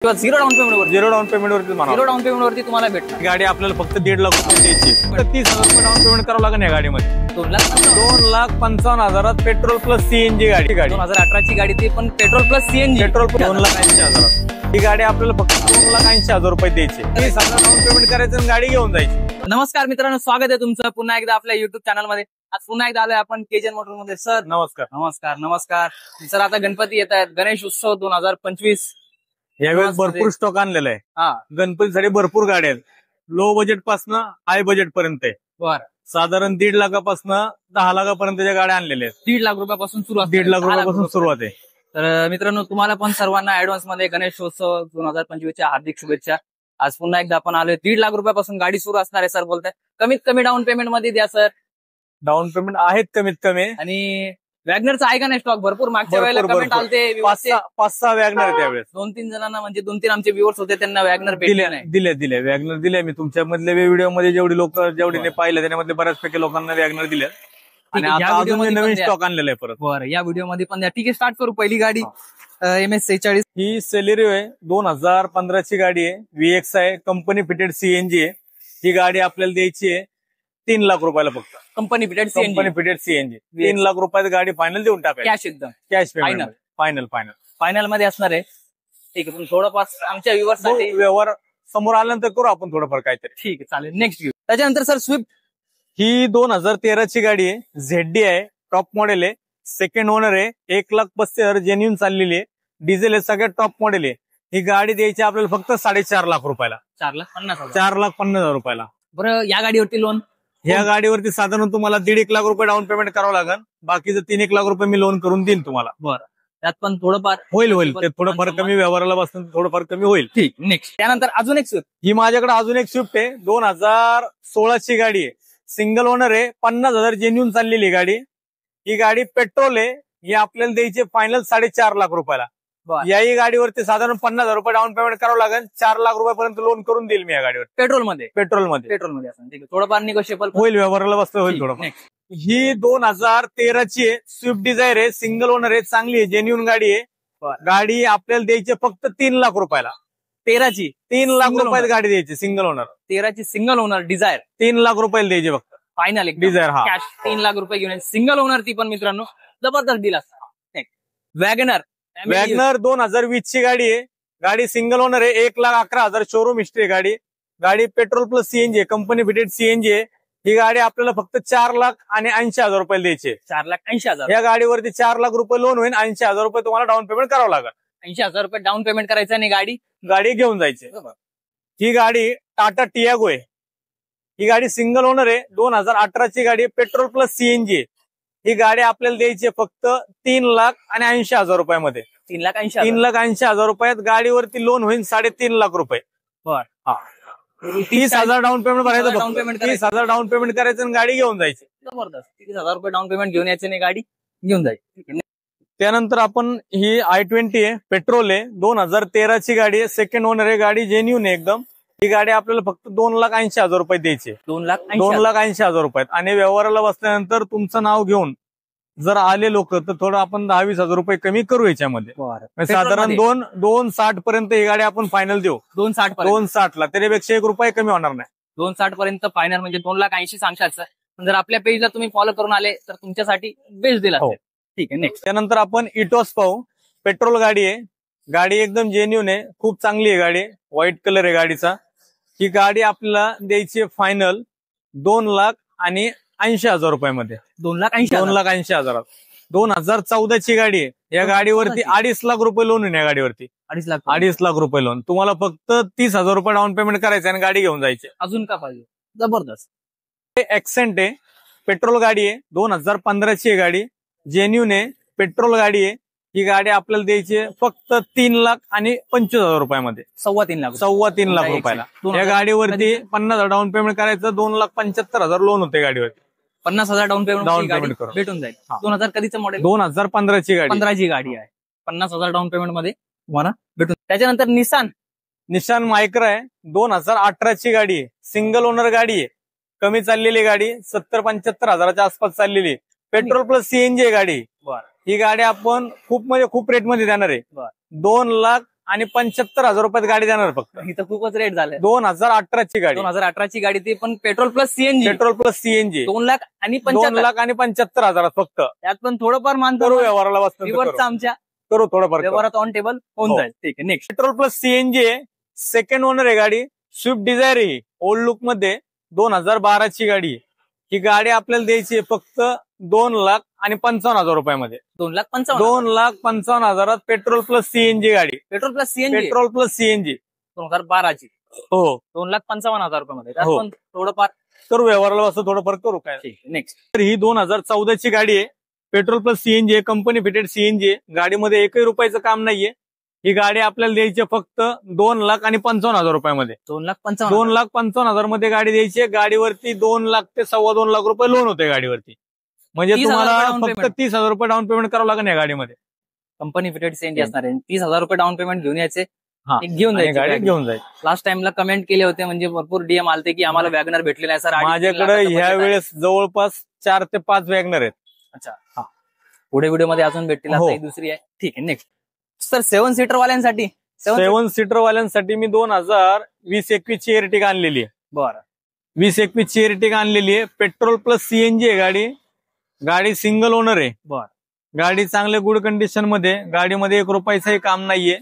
किंवा zero down पेमेंटवर zero down पेमेंटवरती म्हणा. झिरो डाऊन पेमेंटवरती तुम्हाला भेटणार. गाडी आपल्याला फक्त 1.5 लाख रुपये द्यायची. 30,000 रुपये डाऊन पेमेंट करावं लागेल या गाडीमध्ये. 2,55,000 पेट्रोल प्लस सीएनजी गाडी. 2018 ची गाडी ती पण पेट्रोल प्लस सीएनजी. पेट्रोल 2,80,000. ही गाडी आपल्याला फक्त 2,80,000 रुपये द्यायची. 30,000 डाऊन पेमेंट करायचं आणि गाडी घेऊन जायची. नमस्कार मित्रांनो, स्वागत आहे तुमचं पुन्हा एकदा आपल्या युट्यूब चॅनल मध्ये. आज पुन्हा एकदा आलोय आपण केजन मोटर मध्ये. सर नमस्कार. नमस्कार. नमस्कार सर. आता गणपती येत आहेत, गणेश उत्सव 2025. यावेळेस भरपूर स्टॉक आणलेला आहे. हा, गणपतीसाठी भरपूर गाड्या आहेत. लो बजेट पासून हाय बजेट पर्यंत आहे. बरं. साधारण 1.5 लाखापासून 10 लाखापर्यंतच्या गाड्या आणलेल्या आहेत. 1.5 लाख रुपयापासून सुरुवात. 1.5 लाख रुपयापासून सुरुवात आहे. तर मित्रांनो, तुम्हाला पण सर्वांना ऍडव्हान्स मध्ये गणेशोत्सव 2025 च्या हार्दिक शुभेच्छा. आज पुन्हा एकदा आपण आलोय. 1.5 लाख रुपयापासून गाडी सुरू असणार आहे. सर बोलताय कमीत कमी डाऊन पेमेंट मध्ये द्या सर. डाऊन पेमेंट आहेत कमीत कमी. आणि वॅगनरचा आहे का नाही स्टॉक? भरपूर मागच्या वेळेला कमेंट आलते. 5-6 वॅगनर त्यावेळेस. 2-3 जणांना म्हणजे 2-3 आमचे व्ह्युअर्स होते, त्यांना वॅगनर दिले वॅगनर दिले. मी तुमच्या मधल्या व्हिडिओ मध्ये जेवढी लोक जेवढी पाहिलं त्याच्यामध्ये बऱ्याचपैकी लोकांना वॅगनर दिले. आणि आता अजून नवीन स्टॉक आणलेला आहे परत. बरं, या व्हिडिओ मध्ये पण द्या. ठीक आहे, स्टार्ट करू. पहिली गाडी MS 46. ही सेलेरिओ आहे. 2015 ची गाडी आहे. VX आहे. कंपनी फिटेड सीएनजी आहे. ही गाडी आपल्याला द्यायची आहे 3 लाख रुपयाला फक्त. कंपनी फिटेड सीएनजी 3 लाख रुपयात गाडी फायनल देऊन टाकायची. कॅश एकदम कॅश पेमेंट. फायनल मध्ये असणार आहे. ठीक आहे, पण थोडंफार आमच्या व्ह्युअर्स साठी व्यवहार समोर आल्यानंतर करू आपण थोडंफार काहीतरी. ठीक आहे, चालेल. नेक्स्ट घेऊ. त्याच्यानंतर सर स्विफ्ट. ही 2013 ची गाडी आहे. ZD आहे. टॉप मॉडेल आहे. सेकंड ओनर आहे. 1,35,000 जेन्युन चाललेली आहे. डिझेल आहे. सगळ्यात टॉप मॉडेल आहे. ही गाडी द्यायची आपल्याला फक्त 4.5 लाख रुपयाला. 4,50,000. 4,50,000 रुपयाला. बरं, या गाडीवरती लोन? या गाडीवरती साधारण तुम्हाला 1.5 लाख रुपये डाऊन पेमेंट करावं लागेल. बाकीचं 3-1 लाख रुपये मी लोन करून देईन तुम्हाला. बरं, त्यात पण थोडंफार होईल. ते थोडंफार कमी व्यवहाराला बसून थोडंफार कमी होईल. ठीक. नेक्स्ट त्यानंतर अजून एक स्विफ्ट. ही माझ्याकडे अजून एक स्विफ्ट आहे. 2016 ची गाडी आहे. सिंगल ओनर आहे. 50,000 जेन्युन चाललेली गाडी. ही गाडी पेट्रोल आहे. ही आपल्याला द्यायची फायनल 4.5 लाख रुपयाला. याही गाडीवरती साधारण 50,000 रुपये डाऊन पेमेंट करावं लागेल. 4 लाख रुपयापर्यंत लोन करून देईल मी या गाडीवर. पेट्रोलमध्ये असं थोडंफार निगोशिएबल होईल. व्यवहाराला बसलं होईल थोडं. ही 2013 ची आहे. स्विफ्ट डिझायर आहे. सिंगल ओनर आहे. चांगली आहे. जेन्युन गाडी आहे. गाडी आपल्याला द्यायची फक्त 3 लाख रुपयाला. 13ची 3 लाख रुपयात गाडी द्यायची सिंगल ओनर. 13ची सिंगल ओनर डिझायर 3 लाख रुपयाला द्यायची फक्त. Final Dzire. हा, कॅश 3 लाख रुपये घेऊन सिंगल ओनर. ती पण मित्रांनो जबरदस्त डील असतात. वॅगनर 2020 ची गाडी आहे. गाडी सिंगल ओनर आहे. 1,11,000 शोरूम हिस्ट्री आहे गाडी. गाडी पेट्रोल प्लस सीएनजी आहे. कंपनी फिटेड सीएनजी आहे. ही गाडी आपल्याला फक्त 4,80,000 रुपये द्यायची. 4,80,000. या गाडीवरती 4 लाख रुपये लोन होईल. 80,000 रुपये तुम्हाला डाऊन पेमेंट करावं लागेल. 80,000 रुपये डाऊन पेमेंट करायचं आणि गाडी घेऊन जायची. ही गाडी टाटा टियागो आहे. ही गाडी सिंगल ओनर आहे. 2018 ची गाडी आहे. पेट्रोल प्लस सीएनजी आहे. ही गाडी आपल्याला द्यायची फक्त 3,80,000 रुपयामध्ये. 3,80,000 रुपयात गाडीवरती लोन होईल 3.5 लाख रुपये. बरं. 30,000 डाऊन पेमेंट करायचं. 30,000 डाऊन पेमेंट करायचं आणि गाडी घेऊन जायची. जबरदस्त. 30,000 रुपये डाऊन पेमेंट घेऊन यायचं आणि गाडी घेऊन जायची. त्यानंतर आपण ही I-20 आहे. पेट्रोल आहे. 2013 ची गाडी आहे. सेकंड ओनर आहे. गाडी जेन्युन आहे एकदम. ही गाडी आपल्याला फक्त 2,80,000 रुपये द्यायची. 2,80,000 रुपयात. आणि व्यवहाराला बसल्यानंतर तुमचं नाव घेऊन जर आले लोक तर थोडं आपण 10-20,000 रुपये कमी करू याच्यामध्ये. साधारण 2,60 पर्यंत ही गाडी आपण फायनल देऊ. 2,60 ला. त्यापेक्षा 1 रुपये कमी होणार नाही. 2,60 पर्यंत फायनल म्हणजे 2,80,000 सांगशाल. पण जर आपल्या पेजला तुम्ही फॉलो करून आले तर तुमच्यासाठी बेस्ट दिला. ठीक आहे. नेक्स्ट त्यानंतर आपण इटॉस पाहू. पेट्रोल गाडी आहे. गाडी एकदम जेन्युन आहे. खूप चांगली आहे गाडी. व्हाईट कलर आहे गाडीचा. ही गाडी आपल्याला द्यायची फायनल 2,80,000 रुपयामध्ये. 2,80,000. 2014 ची गाडी आहे. या गाडीवरती 2.5 लाख रुपये लोन आहे. या गाडीवरती 2.5 लाख रुपये लोन. तुम्हाला फक्त 30,000 रुपये डाऊन पेमेंट करायचं आणि गाडी घेऊन जायची. अजून का पाहिजे? जबरदस्त. ॲक्सेंट आहे. पेट्रोल गाडी आहे. 2015 ची आहे गाडी. जेन्युन आहे. पेट्रोल गाडी आहे. ही गाडी आपल्याला द्यायची फक्त 3,25,000 रुपयामध्ये. 3.25 लाख रुपयाला. या गाडीवरती 50,000 डाऊन पेमेंट करायचं. 2,75,000 लोन होते गाडीवरती. 50,000 डाऊन पेमेंट भेटून जाईल. 2000 कधीचं मॉडेल? 2015 ची गाडी. 15 ची गाडी आहे. 50,000 डाऊन पेमेंट मध्ये तुम्हाला भेटून. त्याच्यानंतर निसान मायक्रा आहे. 2018 ची गाडी आहे. सिंगल ओनर गाडी आहे. कमी चाललेली गाडी. 70-75 हजाराच्या आसपास चाललेली. पेट्रोल प्लस सीएनजी आहे गाडी. ही गाडी आपण खूप रेट मध्ये देणार आहे. आणि 75,000 रुपयात गाडी देणार फक्त. इथं खूपच रेट झाले. 2018ची गाडी, 2018ची गाडी ती पण petrol plus CNG. Petrol plus CNG 2,75,000 फक्त. त्यात पण थोडंफार मानतो करू व्यवहाराला बसतो रिव्हर्सचा आमच्या करू थोडंफार व्यवहारात ऑन टेबल होऊन हो. जाईल. ठीक आहे. नेक्स्ट पेट्रोल प्लस सीएनजी आहे, सेकंड ओनर आहे गाडी. स्विफ्ट डिझायर ही ओल्ड लुक मध्ये 2012ची गाडी. ही गाडी आपल्याला द्यायची आहे फक्त 2,55,000 रुपयामध्ये. 2,55,000. 2,55,000 पेट्रोल प्लस सीएनजी गाडी. Petrol plus CNG petrol plus CNG 2012ची. हो. 2,55,000 रुपयामध्ये. त्यात हो. पण थोडंफार करू व्यवहाराला बसतो थोडंफार करू काय. नेक्स्ट तर ही 2014ची गाडी आहे, पेट्रोल प्लस सीएनजी आहे, कंपनी फिटेड सीएनजी आहे. गाडीमध्ये एकही रुपयाचं काम नाहीये. ही गाडी आपल्याला द्यायची फक्त 2,55,000 रुपयामध्ये. 2,55,000. 2,55,000 मध्ये गाडी द्यायची आहे. गाडीवरती 2 लाख ते 2.25 लाख रुपये लोन होते गाडीवरती. म्हणजे 30,000 तुम्हाला down फक्त payment. 30,000 रुपये डाऊन पेमेंट करावं लागेल या गाडीमध्ये. कंपनी फिटेड सीएनजी असणार आहे. 30,000 रुपये डाऊन पेमेंट घेऊन यायचे, घेऊन आणि जायचे. गाडी घेऊन जाईल. लास्ट टाइमला कमेंट केले होते, म्हणजे भरपूर डीएम आलते की आम्हाला वॅगनर भेटले नाही सर. माझ्याकडे ह्या वेळेस जवळपास 4 ते 5 वॅगनर आहेत. अच्छा. हा, पुढे व्हिडिओ मध्ये अजून भेटतील. हो. आता ही दुसरी आहे. ठीक आहे. नेक्स्ट सर 7 सीटर वाल्यांसाठी 7 सीटर वाल्यांसाठी मी 2020-21ची एर्टिगा आणलेली आहे. बरं. 20-21ची एर्टिगा आणलेली आहे. पेट्रोल प्लस सीएनजी आहे गाडी. गाडी सिंगल ओनर आहे. बरं. गाडी चांगल्या गुड कंडिशन मध्ये. गाडीमध्ये 1 रुपयाचंही काम नाहीये.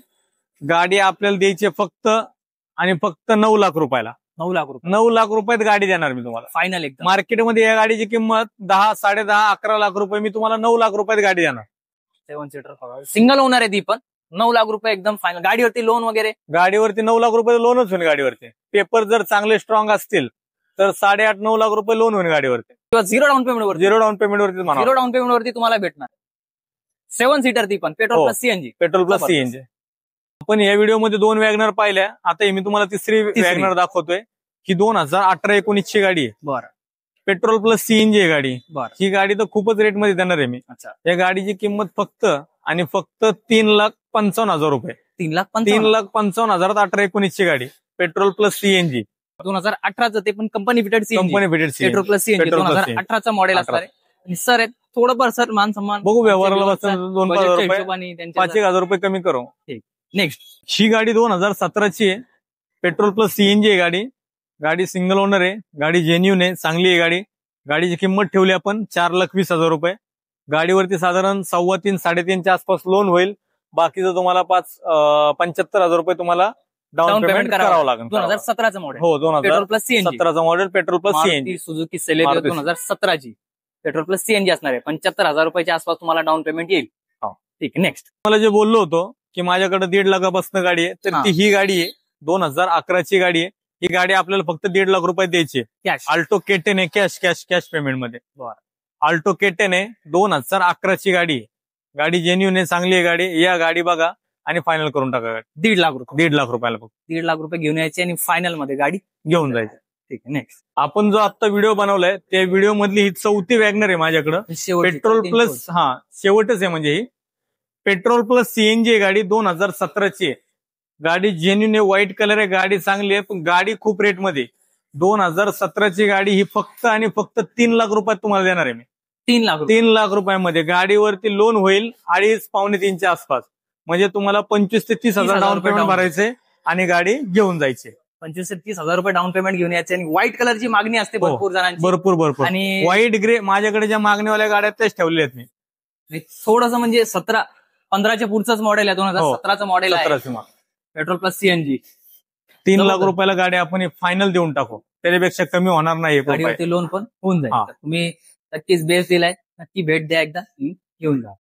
गाडी आपल्याला द्यायची फक्त आणि फक्त 9 लाख रुपयाला. 9 लाख रुपये 9 लाख रुपयात गाडी देणार मी तुम्हाला. फायनल एकदम. मार्केटमध्ये या गाडीची किंमत 10, 10.5, 11 लाख रुपये. मी तुम्हाला 9 लाख रुपयात गाडी देणार. 7 सीटर सिंगल ओनर आहे ती पण. 9 लाख रुपये एकदम फायनल. गाडीवरती लोन वगैरे? गाडीवरती 9 लाख रुपये लोनच होईल गाडीवरती. पेपर जर चांगले स्ट्रॉंग असतील तर 8.5-9 लाख रुपये लोन होईल गाडीवरती. किंवा झिरो डाऊन पेमेंट वरती. झिरो डाऊन पेमेंट वरती म्हणा. झिरो डाऊन पेमेंट वरती तुम्हाला भेटणार. 7 सीटर ती पण पेट्रोल हो. Plus CNG. Petrol plus CNG. आपण या व्हिडिओमध्ये 2 वॅगनर पाहिल्या. आता मी तुम्हाला तिसरी वॅगनर दाखवतोय. ही 2018-19ची गाडी आहे. बरं. पेट्रोल प्लस सीएनजी आहे गाडी. बरं. ही गाडी तर खूपच रेटमध्ये देणार आहे मी. अच्छा. या गाडीची किंमत फक्त आणि फक्त 3,55,000 रुपये. 3,55,000 3,55,000 गाडी. पेट्रोल प्लस सीएनजी 2018चं ते पण company fitted CNG. Company fitted petrol plus CNG 2018चं मॉडेल असणार आहे. आणि सर थोडंफार सर मान सन्मान बघू व्यवहाराला बसतं 2,000 रुपये, हिशोबाने त्यांच्या. 5,000 रुपये कमी करू. नेक्स्ट ही गाडी 2017ची आहे. पेट्रोल प्लस सीएनजी आहे गाडी. गाडी सिंगल ओनर आहे. गाडी जेन्युन आहे, चांगली आहे गाडी. गाडीची किंमत ठेवली आपण 4,20,000 रुपये. गाडीवरती साधारण 3.25-3.5च्या आसपास लोन होईल. बाकीचं तुम्हाला 75,000 रुपये तुम्हाला डाऊन पेमेंट करावं लागेल. 2017चं मॉडेल. हो. Petrol plus CNG. 2017चं model petrol plus CNG. Suzuki Celerio 2017ची पेट्रोल प्लस सीएनजी असणार आहे. 75,000 रुपयाच्या आसपास तुम्हाला डाऊन पेमेंट येईल. ठीक आहे. नेक्स्ट मला जे बोललो होतो की माझ्याकडे 1.5 लाखापासून गाडी आहे, तर ती ही गाडी आहे. 2011ची गाडी आहे. ही गाडी आपल्याला फक्त 1.5 लाख रुपये द्यायची. कॅश. आल्टो केटेन आहे. कॅश पेमेंट मध्ये. आल्टो केटेन आहे. 2011ची गाडी आहे. गाडी जेन्युन आहे, चांगली आहे गाडी. या गाडी बघा आणि फायनल करून टाका गाडी. 1.5 लाख रुपये. 1.5 लाख रुपयाला फक्त 1.5 लाख रुपये घेऊन यायचे आणि फायनल मध्ये गाडी घेऊन जायचं. ठीक आहे. नेक्स्ट आपण जो आता व्हिडिओ बनवलाय त्या व्हिडिओ मधली ही 4थी वॅगनर आहे माझ्याकडं. पेट्रोल प्लस शेवटच आहे म्हणजे ही पेट्रोल प्लस सीएनजी आहे गाडी. 2017ची आहे गाडी. जेन्युन आहे, व्हाईट कलर आहे. गाडी चांगली आहे, पण गाडी खूप रेटमध्ये. 2017ची गाडी ही फक्त आणि फक्त 3 लाख रुपयात तुम्हाला देणार आहे मी. 3 लाख रुपयामध्ये. गाडीवरती लोन होईल 2.5-3च्या आसपास. म्हणजे तुम्हाला 25,000 ते 30,000 डाऊन पेमेंट भरायचे आणि गाडी घेऊन जायची. 25,000 ते 30,000 रुपये डाऊन पेमेंट घेऊन यायचे. आणि व्हाईट कलरची मागणी असते भरपूर जणांची. भरपूर. आणि व्हाईट ग्रे माझ्याकडे ज्या मागणीवाल्या गाड्या तेच ठेवलेल्या आहेत मी. थोडंसं म्हणजे 15च्या पुढचंच मॉडेल आहे. 2017चं मॉडेल आहे. Petrol plus CNG. 3 लाख रुपयाला गाडी आपण फायनल देऊन टाकू. त्याच्यापेक्षा कमी होणार नाही. गाडीवरती लोन पण होऊन जाईल. तुम्ही नक्कीच बेस्ट दिलाय. नक्की भेट द्या एकदा, घेऊन जा.